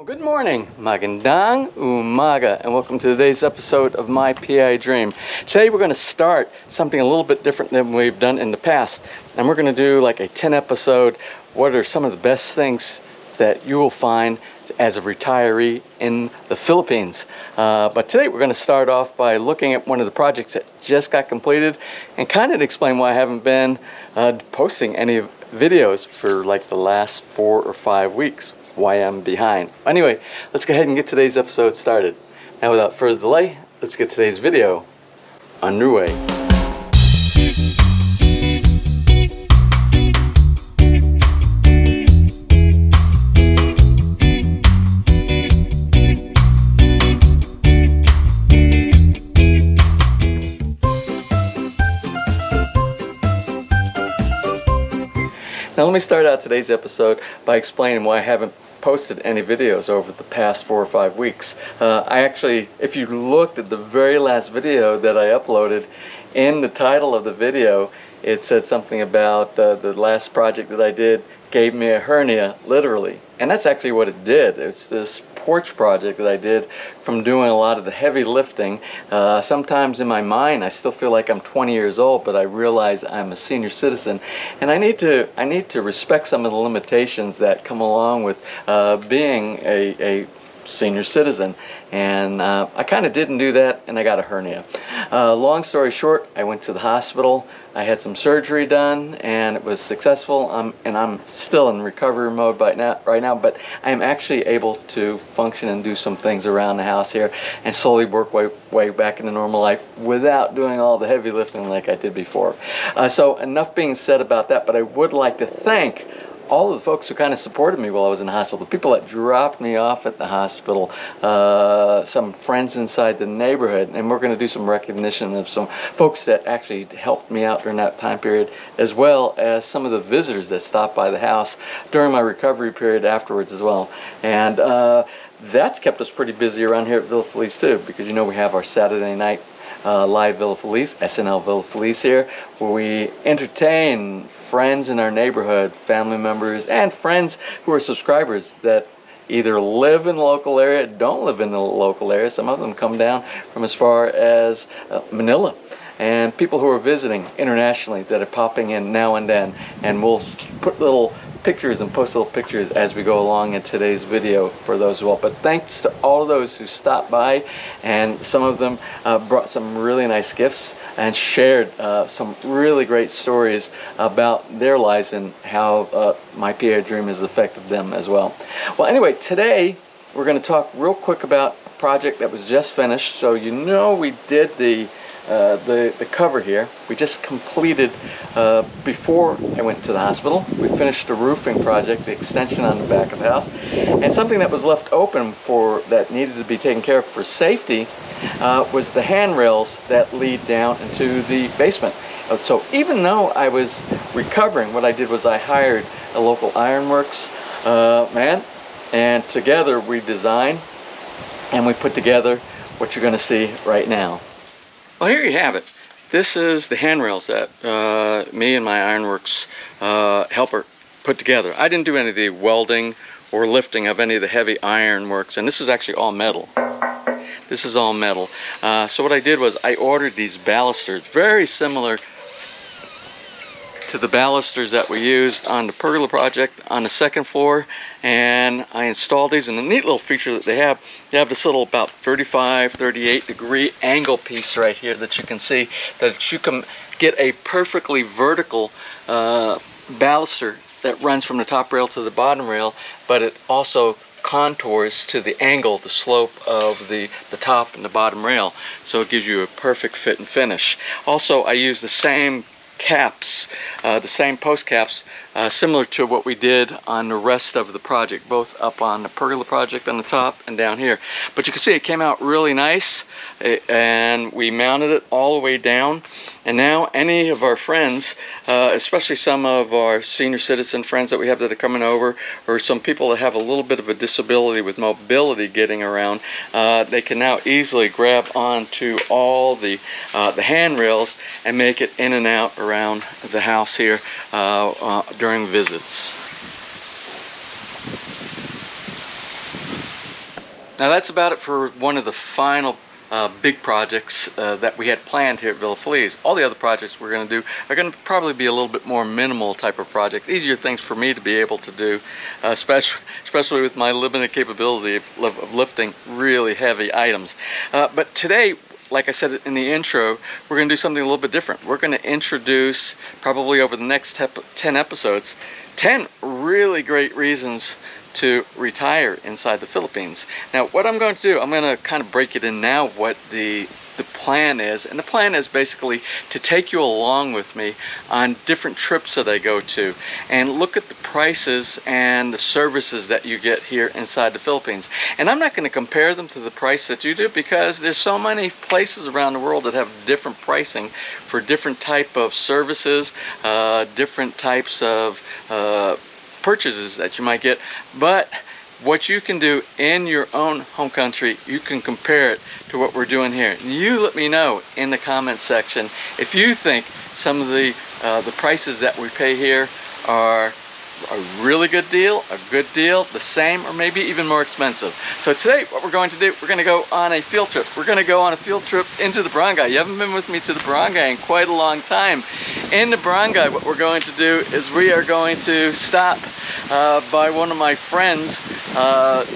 Well, good morning, magandang umaga, and welcome to today's episode of My PI Dream. Today we're going to start something a little bit different than we've done in the past, and we're going to do like a 10 episode, what are some of the best things that you will find as a retiree in the Philippines. But today we're going to start off by looking at one of the projects that just got completed and kind of explain why I haven't been posting any videos for like the last 4 or 5 weeks. Why I'm behind. Anyway, let's go ahead and get today's episode started. Now without further delay, let's get today's video underway. Now let me start out today's episode by explaining why I haven't posted any videos over the past 4 or 5 weeks. I actually, if you looked at the very last video that I uploaded, in the title of the video it said something about the last project that I did gave me a hernia, literally. And that's actually what it did. It's this porch project that I did from doing a lot of the heavy lifting. Sometimes in my mind I still feel like I'm 20 years old, but I realize I'm a senior citizen, and I need to respect some of the limitations that come along with being a senior citizen. And I kind of didn't do that, and I got a hernia. Long story short, I went to the hospital. I had some surgery done, and it was successful. And I'm still in recovery mode right now, but I am actually able to function and do some things around the house here and slowly work way back into normal life without doing all the heavy lifting like I did before. So enough being said about that, but I would like to thank all of the folks who kind of supported me while I was in the hospital, the people that dropped me off at the hospital, some friends inside the neighborhood, and we're going to do some recognition of some folks that actually helped me out during that time period, as well as some of the visitors that stopped by the house during my recovery period afterwards as well. And that's kept us pretty busy around here at Villa Feliz too, because you know we have our Saturday night live Villa Feliz, SNL Villa Feliz here, where we entertain friends in our neighborhood, family members, and friends who are subscribers that either live in the local area, don't live in the local area. Some of them come down from as far as Manila, and people who are visiting internationally that are popping in now and then, and we'll put little pictures and post little pictures as we go along in today's video for those as well. But thanks to all of those who stopped by, and some of them brought some really nice gifts and shared some really great stories about their lives and how my PI Dream has affected them as well. Well, anyway, today we're going to talk real quick about a project that was just finished. So you know we did the cover here. We just completed before I went to the hospital. We finished the roofing project, the extension on the back of the house, and something that was left open that needed to be taken care of for safety was the handrails that lead down into the basement. So even though I was recovering, what I did was I hired a local ironworks man, and together we designed and we put together what you're going to see right now. Well, here you have it. This is the handrails that me and my ironworks helper put together. I didn't do any of the welding or lifting of any of the heavy ironworks, and this is actually all metal. This is all metal. So what I did was I ordered these balusters, very similar to the balusters that we used on the pergola project on the second floor, and I installed these. And the neat little feature that they have this little about 35-38 degree angle piece right here that you can see, that you can get a perfectly vertical baluster that runs from the top rail to the bottom rail, but it also contours to the angle, the slope of the top and the bottom rail, so it gives you a perfect fit and finish. Also, I use the same caps, the same post caps, similar to what we did on the rest of the project, both up on the pergola project on the top and down here. But you can see it came out really nice, and we mounted it all the way down. And now any of our friends, especially some of our senior citizen friends that we have that are coming over, or some people that have a little bit of a disability with mobility getting around, they can now easily grab onto all the handrails and make it in and out around the house here during visits. Now that's about it for one of the final big projects that we had planned here at Villa Feliz. All the other projects we're going to do are going to probably be a little bit more minimal type of project, easier things for me to be able to do, especially with my limited capability of lifting really heavy items. But today, like I said in the intro, we're going to do something a little bit different. We're going to introduce, probably over the next 10 episodes, 10 really great reasons to retire inside the Philippines. Now what I'm going to do, I'm going to kind of break it in now what the plan is, and the plan is basically to take you along with me on different trips that I go to and look at the prices and the services that you get here inside the Philippines. And I'm not going to compare them to the price that you do, because there's so many places around the world that have different pricing for different type of services, different types of purchases that you might get. But what you can do in your own home country, you can compare it to what we're doing here. And you let me know in the comments section if you think some of the prices that we pay here are a really good deal, a good deal, the same, or maybe even more expensive. So today what we're going to do, we're going to go on a field trip. We're going to go on a field trip into the barangay. You haven't been with me to the barangay in quite a long time. In the barangay, what we're going to do is we are going to stop by one of my friends'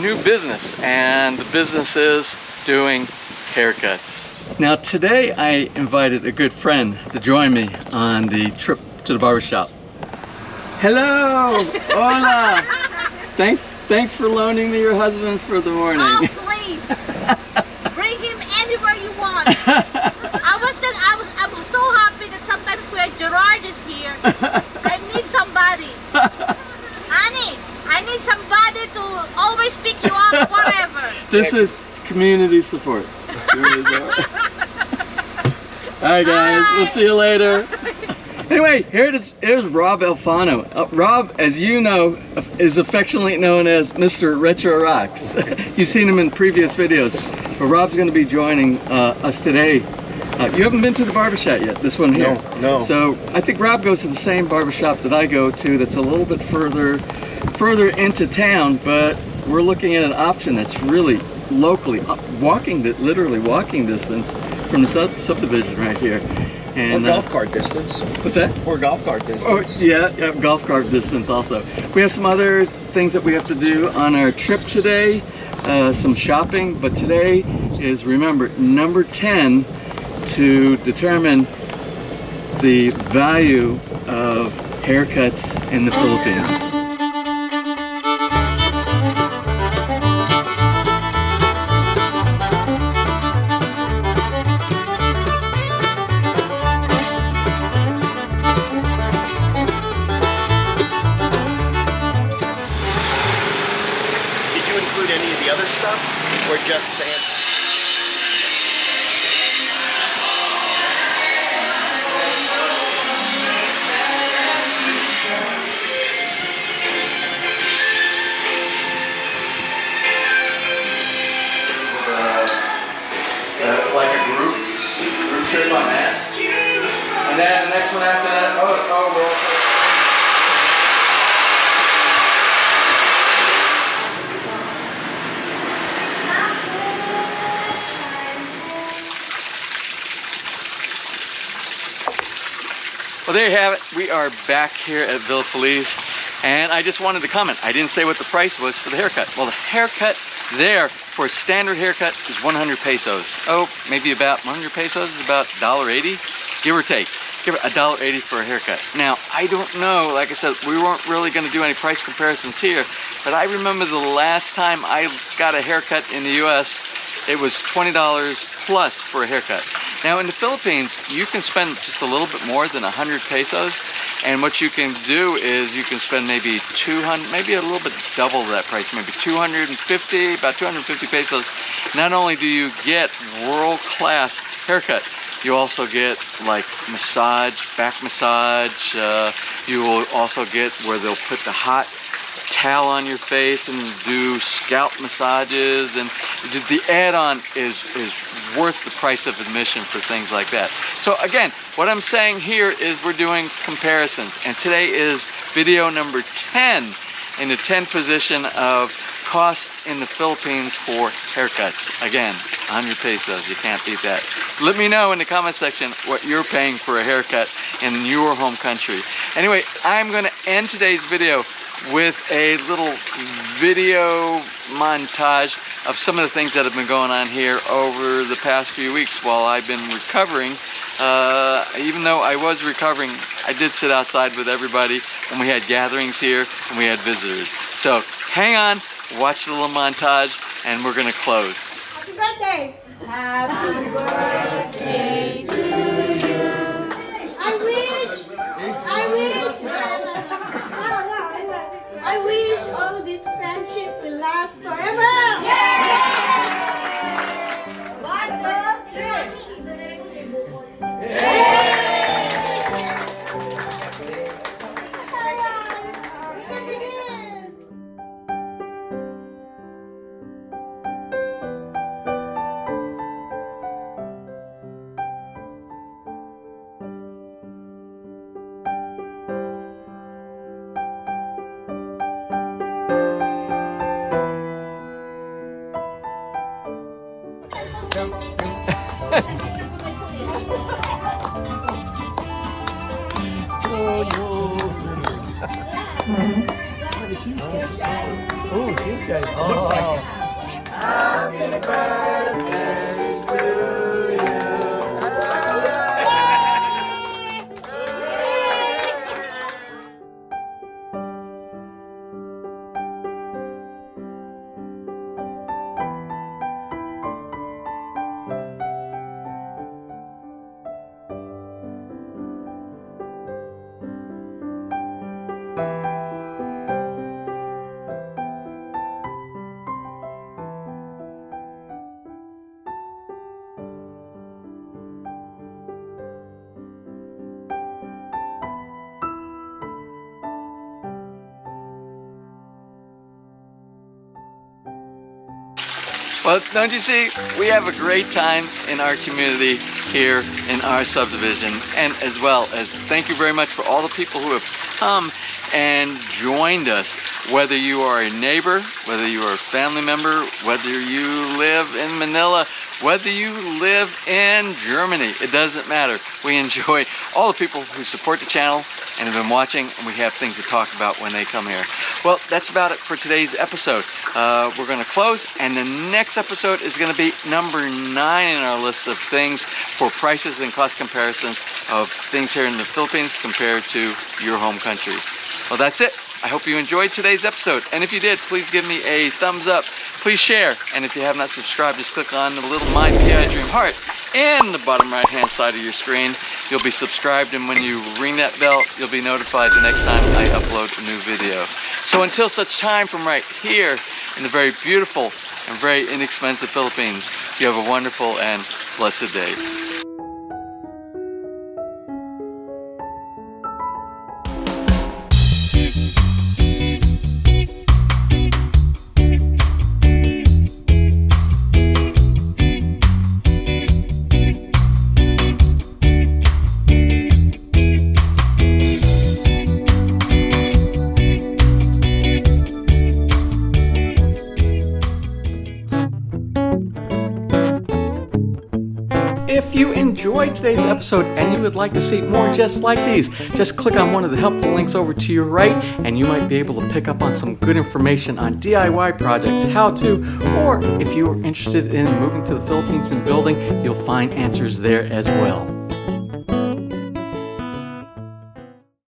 new business, and the business is doing haircuts. Now today I invited a good friend to join me on the trip to the barbershop. Hello! Hola! Thanks for loaning me your husband for the morning. Oh, please! Bring him anywhere you want. I'm so happy that sometimes Kuya Gerard is here. I need somebody. Honey, I need somebody to always pick you up wherever. This is community support. Alright guys, we'll see you later. Anyway, here's Rob Alfano. Rob, as you know, is affectionately known as Mr. Retro Rocks. You've seen him in previous videos, but Rob's going to be joining us today. You haven't been to the barbershop yet, this one here. No. So I think Rob goes to the same barbershop that I go to, that's a little bit further into town, but we're looking at an option that's really locally, literally walking distance from the subdivision right here. And, or golf cart distance. What's that? Or golf cart distance. Oh, yeah, golf cart distance also. We have some other things that we have to do on our trip today, some shopping, but today is, remember, number 10 to determine the value of haircuts in the Philippines. Any of the other stuff, or just the hand? Like a group trip on that. And then the next one after that, well. Well, there you have it. We are back here at Villa Feliz, and I just wanted to comment. I didn't say what the price was for the haircut. Well, the haircut there for a standard haircut is 100 pesos. Oh, maybe about 100 pesos is about $1.80, give or take. Give it $1.80 for a haircut. Now, I don't know, like I said, we weren't really going to do any price comparisons here, but I remember the last time I got a haircut in the US, it was $20 plus for a haircut. Now in the Philippines, you can spend just a little bit more than 100 pesos, and what you can do is you can spend maybe 200, maybe a little bit double that price, maybe 250, about 250 pesos. Not only do you get world-class haircut, you also get like massage, back massage. You will also get where they'll put the hot towel on your face and do scalp massages, and the add-on is worth the price of admission for things like that. So again, what I'm saying here is we're doing comparisons, and today is video number 10 in the 10 position of cost in the Philippines for haircuts. Again, 100 pesos, you can't beat that. Let me know in the comment section what you're paying for a haircut in your home country. Anyway, I'm gonna end today's video with a little video montage of some of the things that have been going on here over the past few weeks while I've been recovering. Even though I was recovering, I did sit outside with everybody when we had gatherings here and we had visitors. So hang on, watch the little montage, and we're gonna close. Happy birthday! Happy birthday to you. I wish all this friendship will last forever. Yeah! 1, 2, 3. Yeah! Oh, cheesecake. Looks like it. Happy birthday to you. Well, don't you see, we have a great time in our community here in our subdivision, and as well as thank you very much for all the people who have come and joined us, whether you are a neighbor, whether you are a family member, whether you live in Manila, whether you live in Germany, it doesn't matter. We enjoy all the people who support the channel and have been watching, and we have things to talk about when they come here. Well, that's about it for today's episode. We're going to close, and the next episode is going to be number 9 in our list of things for prices and cost comparisons of things here in the Philippines compared to your home country. Well, that's it. I hope you enjoyed today's episode, and if you did, please give me a thumbs up. Please share, and if you have not subscribed, just click on the little MPID dream heart in the bottom right hand side of your screen. You'll be subscribed, and when you ring that bell, you'll be notified the next time I upload a new video. So until such time, from right here in the very beautiful and very inexpensive Philippines, you have a wonderful and blessed day. If you enjoyed today's episode and you would like to see more just like these, just click on one of the helpful links over to your right and you might be able to pick up on some good information on DIY projects, how to, or if you are interested in moving to the Philippines and building, you'll find answers there as well.